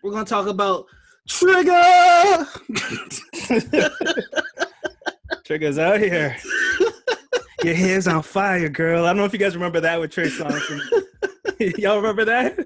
We're gonna talk about Trigger. Trigger's out here. Your hair's on fire, girl. I don't know if you guys remember that with Trey Songz. Y'all remember that?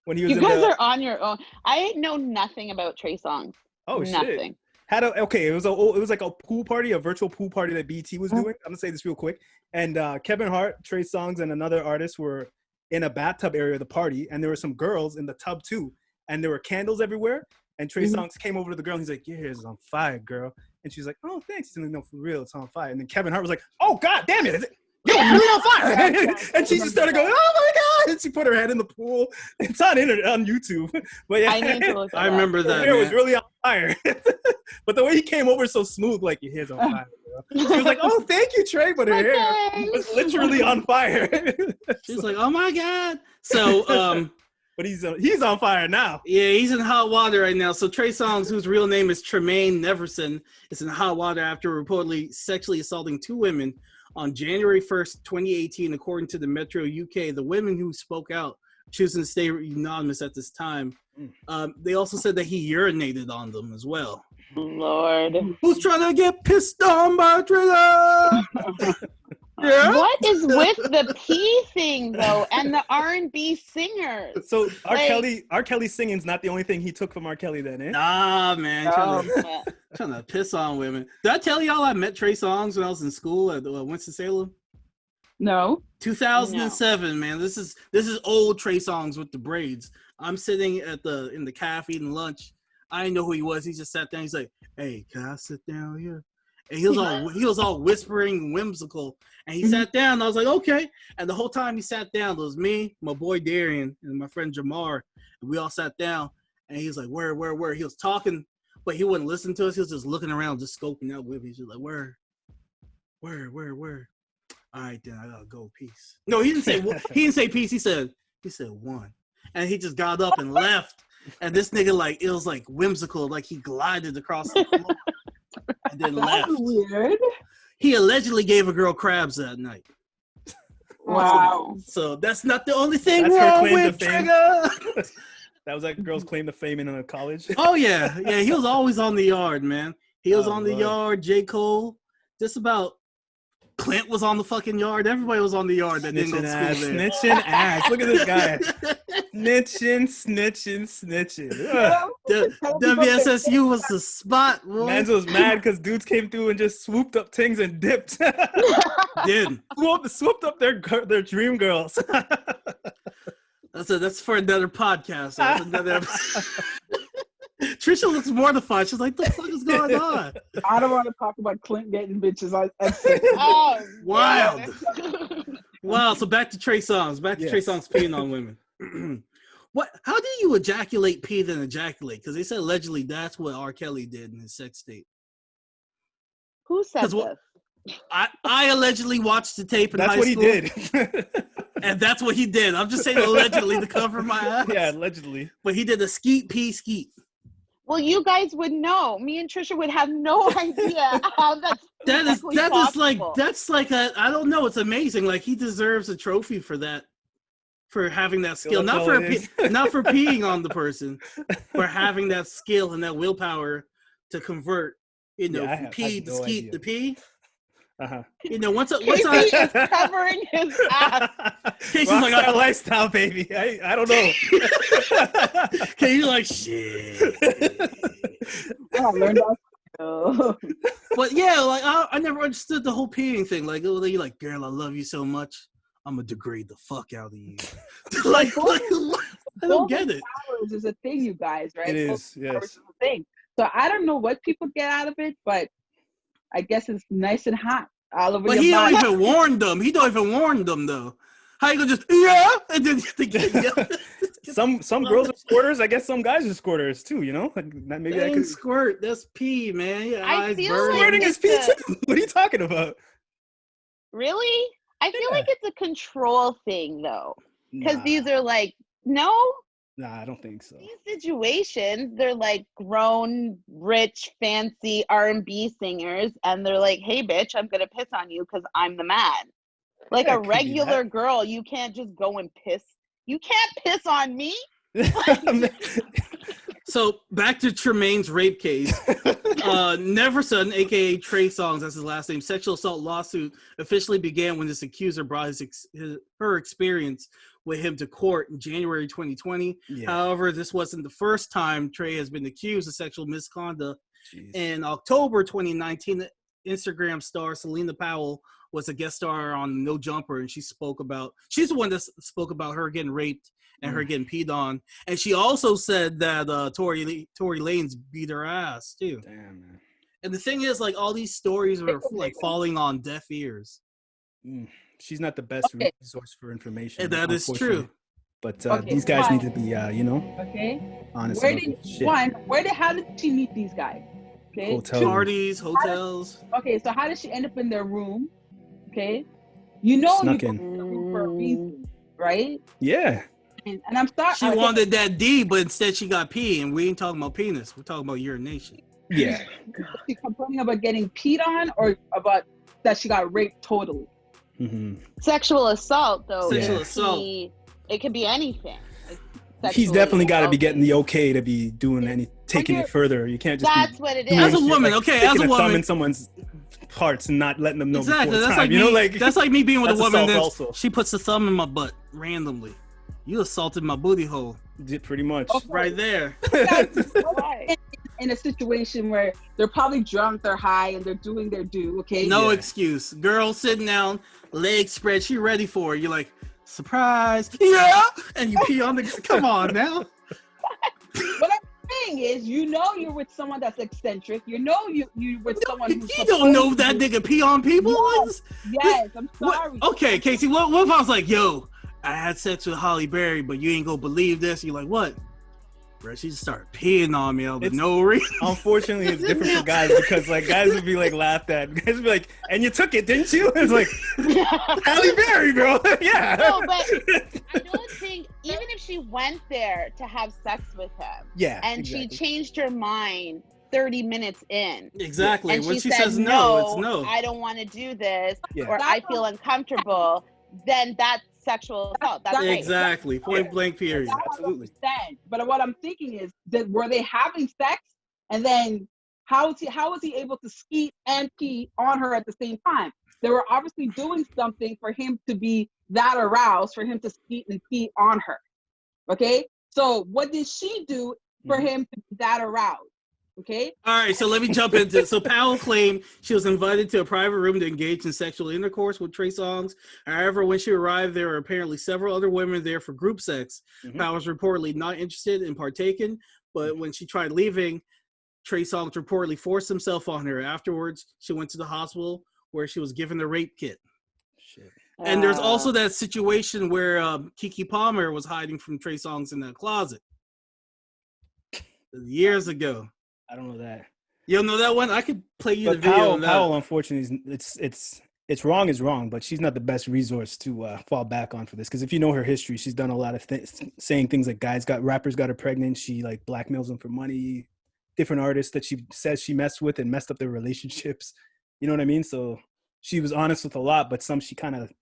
When he was you guys are on your own. I know nothing about Trey Songz. Oh, nothing. Shit. It was like a pool party, a virtual pool party that BT was doing. I'm gonna say this real quick. And Kevin Hart, Trey Songz, and another artist were in a bathtub area of the party, and there were some girls in the tub too, and there were candles everywhere. And Trey Songz came over to the girl, and he's like, "Your hair is on fire, girl." And she's like, "Oh, thanks." And no, for real, it's on fire. And then Kevin Hart was like, "Oh, God damn it. Yo, it's really on fire." And she just started going, "Oh my God." And she put her head in the pool. It's on YouTube. But yeah, I need to look I remember that. Her hair was really on fire. But the way he came over so smooth, like, your hair's on fire, girl. She was like, "Oh, thank you, Trey." But her hair was literally on fire. She's like, "Oh my God." So, but he's on fire now. Yeah, he's in hot water right now. So Trey Songz, whose real name is Tremaine Neverson, is in hot water after reportedly sexually assaulting 2 women on January 1st, 2018, according to the Metro UK. The women who spoke out, choosing to stay anonymous at this time, they also said that he urinated on them as well. Lord. Who's trying to get pissed on by Trigger? Yeah. What is with the P thing though, and the R&B singers? So R. Kelly singing's not the only thing he took from R. Kelly then, eh? Nah, man, trying to piss on women. Did I tell y'all I met Trey Songz when I was in school at Winston-Salem? No. 2007, man. This is old Trey Songz with the braids. I'm sitting in the cafe eating lunch. I didn't know who he was. He just sat down. He's like, "Hey, can I sit down here?" And he was all whispering, whimsical, and he sat down. And I was like, "Okay." And the whole time he sat down, it was me, my boy Darian, and my friend Jamar, and we all sat down. And he was like, "Where?" He was talking, but he wouldn't listen to us. He was just looking around, just scoping out with me. He's just like, "Where?" All right, then I gotta go. Peace. No, he didn't say. He didn't say peace. He said 1, and he just got up and left. And this nigga, it was like whimsical, like he glided across the floor. And then left. Weird. He allegedly gave a girl crabs that night. Wow. So that's not the only thing That's wrong her claim with to fame. Trigger. That was that girl's claim to fame in a college. Oh yeah. He was always on the yard, man. He was on the yard. J. Cole, just about. Clint was on the fucking yard. Everybody was on the yard that didn't go to school there. Snitching ass. Look at this guy. Snitching. WSSU was the spot. Boy. Mans was mad because dudes came through and just swooped up things and dipped. Did swooped up their dream girls. That's for another podcast. That's another episode. Trisha looks mortified. She's like, "The fuck is going on?" I don't want to talk about Clint getting bitches. Wild. Wow. So back to Trey Songz. Trey Songz peeing on women. How do you ejaculate pee then ejaculate? Because they said allegedly that's what R. Kelly did in his sex tape. Who said this? I allegedly watched the tape in high school. That's what he did. And that's what he did. I'm just saying allegedly to cover my ass. Yeah, allegedly. But he did a skeet pee skeet. Well, you guys would know. Me and Trisha would have no idea how that's I don't know. It's amazing. Like, he deserves a trophy for that, for having that skill. Not for peeing on the person, for having that skill and that willpower to convert, pee to skeet to pee. Uh-huh. Once KC is covering his ass. Casey's like, "Rockstar lifestyle, baby." I don't know. Casey's like, "Shit." I learned that. But yeah, I never understood the whole peeing thing. Like, you're like, "Girl, I love you so much, I'm gonna degrade the fuck out of you." I don't get it. Powers is a thing, you guys, right? It is, yes. Is a thing. So I don't know what people get out of it, but I guess it's nice and hot all over your body. But he don't even warn them. He don't even warn them, though. How you gonna just, yeah? And then some girls are squirters. I guess some guys are squirters, too, Maybe that could squirt. That's pee, man. Your I feel like squirting is pee, too. What are you talking about? Really? I feel like it's a control thing, though. Because these are no? Nah, I don't think so. These situations, they're grown, rich, fancy R&B singers, and they're like, "Hey, bitch, I'm gonna piss on you because I'm the man." Like a regular girl, you can't just go and piss. You can't piss on me. So back to Tremaine's rape case. Neverson, aka Trey Songz, that's his last name, sexual assault lawsuit officially began when this accuser brought her experience with him to court in January 2020. Yeah. However, this wasn't the first time Trey has been accused of sexual misconduct. Jeez. In October 2019, Instagram star Selena Powell was a guest star on No Jumper, and she's the one that spoke about her getting raped and her getting peed on. And she also said that Tory Lanez beat her ass too. Damn, man. And the thing is, like, all these stories are like falling on deaf ears. She's not the best resource for information. And that is true. But these guys need to be, honest. How did she meet these guys? Okay. Parties, hotels. So how did she end up in their room? Okay. You go in the room for a reason, right? Yeah. And I'm sorry. She wanted that D, but instead she got pee, and we ain't talking about penis. We're talking about urination. Yeah. She complaining about getting peed on, or about that she got raped totally? Mm-hmm. Sexual assault, though. Sexual assault. It could be anything. He's definitely got to be getting the okay to be doing taking it further. You can't just. That's what it is. As a woman, as a woman, thumb in someone's parts and not letting them know. Exactly. That's time. That's like me being with a woman. Then she puts the thumb in my butt randomly. You assaulted my booty hole. Pretty much. Right there. In a situation where they're probably drunk, they're high, and they're doing their due. Okay. No excuse. Girl sitting down, legs spread. She ready for it. You're like, surprise. Yeah. And you pee on the. Come on now. What I'm saying is, you're with someone that's eccentric. You're with someone who's. You don't know that nigga pee on people. Yes, I'm sorry. Okay, Casey. What if I was like, yo, I had sex with Holly Berry, but you ain't gonna believe this. You're like, what? Bro, she just started peeing on me out of no reason. Unfortunately, it's different for guys because like guys would be like laughed at. Guys would be like, and you took it, didn't you? It's like, Halle Berry, bro. Yeah. No, but I don't think, even if she went there to have sex with him, and she changed her mind 30 minutes in. Exactly. And when she said, says no, it's no. I don't want to do this, or I feel uncomfortable, then that's sexual assault. That's exactly. Point blank period. Absolutely. But what I'm thinking is that were they having sex, and then how was he able to skeet and pee on her at the same time? They were obviously doing something for him to be that aroused, for him to skeet and pee on her. Okay? So what did she do for him to be that aroused? Okay. All right, so let me jump into it. So Powell claimed she was invited to a private room to engage in sexual intercourse with Trey Songz. However, when she arrived, there were apparently several other women there for group sex. Powell was reportedly not interested in partaking, but when she tried leaving, Trey Songz reportedly forced himself on her. Afterwards, she went to the hospital where she was given the rape kit. Shit. And there's also that situation where Keke Palmer was hiding from Trey Songz in that closet years ago. I don't know that. You don't know that one? I could play you the video. Powell, unfortunately, it's wrong is wrong, but she's not the best resource to fall back on for this. Because if you know her history, she's done a lot of saying things like rappers got her pregnant. She like blackmails them for money. Different artists that she says she messed with and messed up their relationships. You know what I mean? So she was honest with a lot, but some she kind of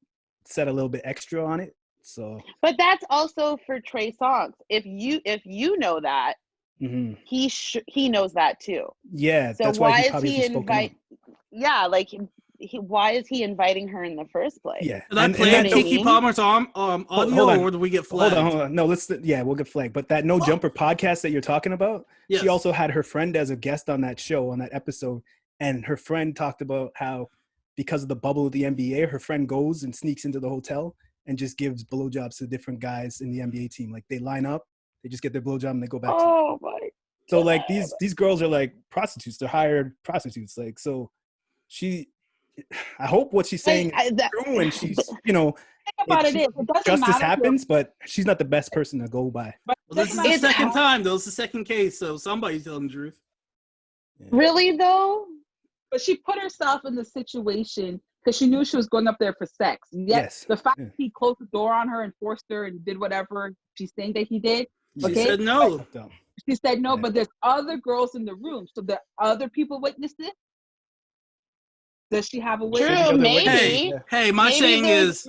said a little bit extra on it. So, but that's also for Trey Songz. If you know that. Mm-hmm. He knows that too. Yeah. So that's why is he invite? Yeah, like why is he inviting her in the first place? Yeah. Did I play Keke Palmer's audio, or do we get flagged? Hold on. No, we'll get flagged. But that No Jumper podcast that you're talking about, she also had her friend as a guest on that show, on that episode, and her friend talked about how because of the bubble of the NBA, her friend goes and sneaks into the hotel and just gives blowjobs to different guys in the NBA team. Like they line up. They just get their blowjob and they go back. Oh my God. So like these girls are like prostitutes. They're hired prostitutes. Like so, I hope what she's saying is true, and she's justice happens, but she's not the best person to go by. Well, this is the second time though. It's the second case, so somebody's telling the truth. Yeah. Really though? But she put herself in the situation because she knew she was going up there for sex. Yes. The fact that he closed the door on her and forced her and did whatever she's saying that he did. She said no. She said no, but there's other girls in the room. So the other people witnessed it? Does she have a witness? True, maybe. Hey, my saying is,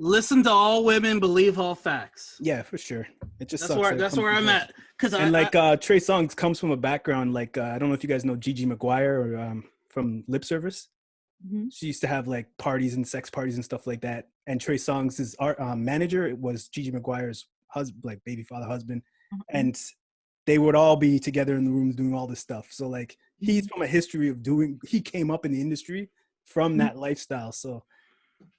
Listen to all women, believe all facts. Yeah, for sure. It just That's sucks. where I'm at. Cause And Trey Songz comes from a background like I don't know if you guys know Gigi McGuire or from Lip Service. Mhm. She used to have like parties and sex parties and stuff like that. And Trey Songz' manager, it was Gigi McGuire's husband, like baby father husband, and they would all be together in the rooms doing all this stuff. So like he's from a history of he came up in the industry from that lifestyle. So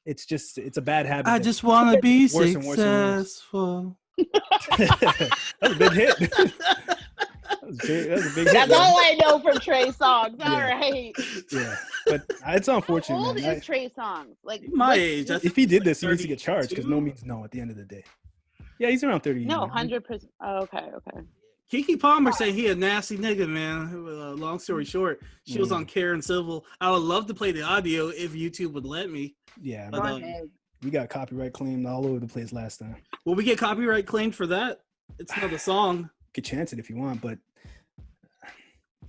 it's a bad habit. I just want to be worse and worse and worse. successful. That was a big hit. That was a big hit. That's all I know from Trey Songz. All Yeah. right. Yeah, but it's unfortunate. How old man. is Trey Songz? Like My age. If he did this, he needs to get charged because 32? no means no at the end of the day. Yeah, he's around 30. no, man. 100%. Oh, okay. Kiki Palmer said he a nasty nigga, man. Long story short, she was on Karen Civil. I would love to play the audio if YouTube would let me. Yeah, But, man. We got copyright claimed all over the place last time. will we get copyright claimed for that? It's not a song. Could chance it if you want, but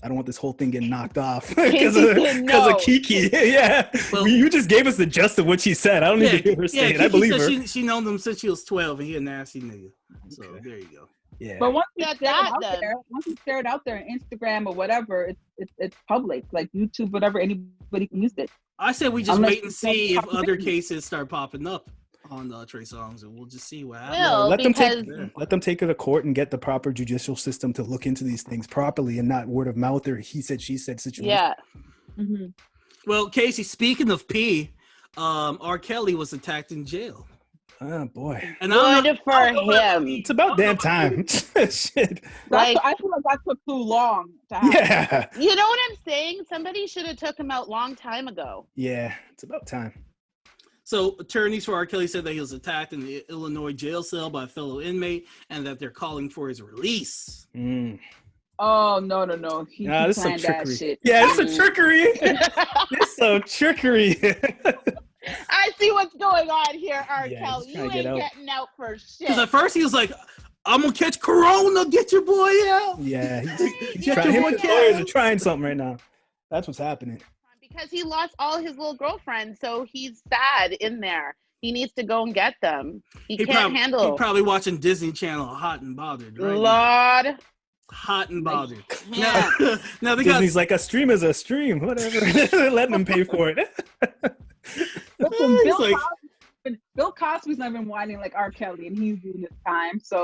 I don't want this whole thing getting knocked off Kiki because no. of Kiki. Yeah, Well- you just gave us the gist of what she said. I don't need to hear her say it. I Kiki believe said her. she known him since she was 12, and he a nasty nigga. So Okay. there you go. Yeah, But once you Yeah, share it that out then. there, once you share it out there on Instagram or whatever, it's public. Like YouTube, whatever, anybody can use it. I said we just Unless wait and you see if don't other copyright. cases start popping up on Trey Songz, and we'll just see what happens. Will, let them because let them take it to court and get the proper judicial system to look into these things properly and not word of mouth or he said she said situation. yeah. Mm-hmm. Well, Casey, speaking of P, R. Kelly was attacked in jail, Oh boy, and I'm Good not, for him. it's about damn time. Shit. Like- I feel like that took too long to happen. Yeah, You know what I'm saying? Somebody should have took him out long time ago. yeah, it's about time. So attorneys for R. Kelly said that he was attacked in the Illinois jail cell by a fellow inmate, and that they're calling for his release. Mm. Oh no. He This is some planned that trickery. shit. Yeah, it's some trickery. It's some trickery. I see what's going on here, R. Yeah, Kelly. he's You trying to ain't get out. getting out for shit. Because at first he was like, "I'm gonna catch Corona, get your boy out." Yeah, he's Get trying. your Him boy and his Cal. lawyers are trying something right now. That's what's happening. Because he lost all his little girlfriends, so he's sad in there. He needs to go and get them. He can't handle. He's probably watching Disney Channel, hot and bothered. Right now. Lord. Hot and bothered. Yeah. Now they got Disney's like, a stream is a stream, whatever. Letting them pay for it. Listen, He's like, Bill Cosby's not even whining like R. Kelly, and he's doing his time. So